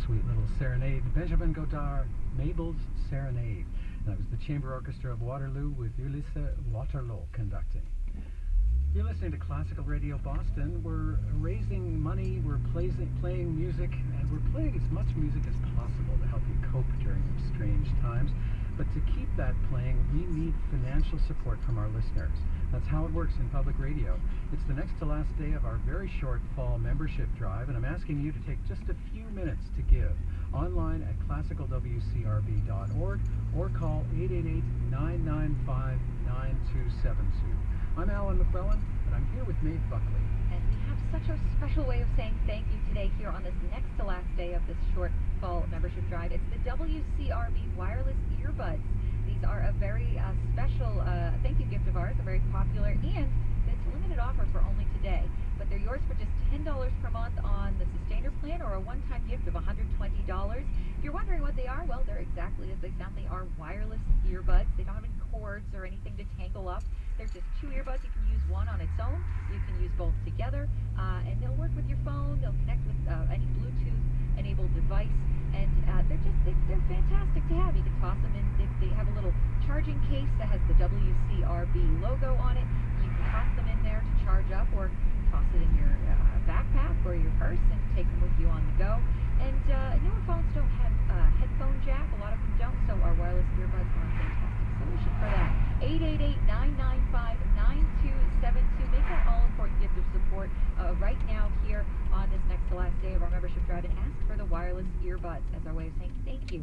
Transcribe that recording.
sweet little serenade, Benjamin Godard, Mabel's Serenade. And that was the Chamber Orchestra of Waterloo with Ulisse Waterloo conducting. You're listening to Classical Radio Boston. We're raising money, we're playing music, and we're playing as much music as possible to help you cope during these strange times. But to keep that playing, we need financial support from our listeners. That's how it works in public radio. It's the next to last day of our very short fall membership drive, and I'm asking you to take just a few minutes to give online at classicalwcrb.org or call 888-995-9272. I'm Alan McClellan, and I'm here with Maeve Buckley. And we have such a special way of saying thank you today here on this next to last day of this short fall membership drive. It's the WCRB wireless earbuds. These are a very special thank you gift of ours, a very popular, and it's a limited offer for only today. But they're yours for just $10 per month on the Sustainer plan or a one-time gift of $120. If you're wondering what they are, well, they're exactly as they sound. They are wireless earbuds. They don't have any cords or anything to tangle up. They're just two earbuds. You can use one on its own. You can use both together, and they'll work with your phone. They'll connect with any Bluetooth-enabled device, and they're fantastic to have. You can toss them in. They have a little charging case that has the WCRB logo on it. You can toss them in there to charge up, or toss it in your backpack or your purse and take them with you on the go. And newer phones don't have a headphone jack. A lot of them don't, so our wireless earbuds are a fantastic solution for that. 888-995-9272. Make that all-important gift of support right now here on this next to last day of our membership drive, and ask for the wireless earbuds as our way of saying thank you.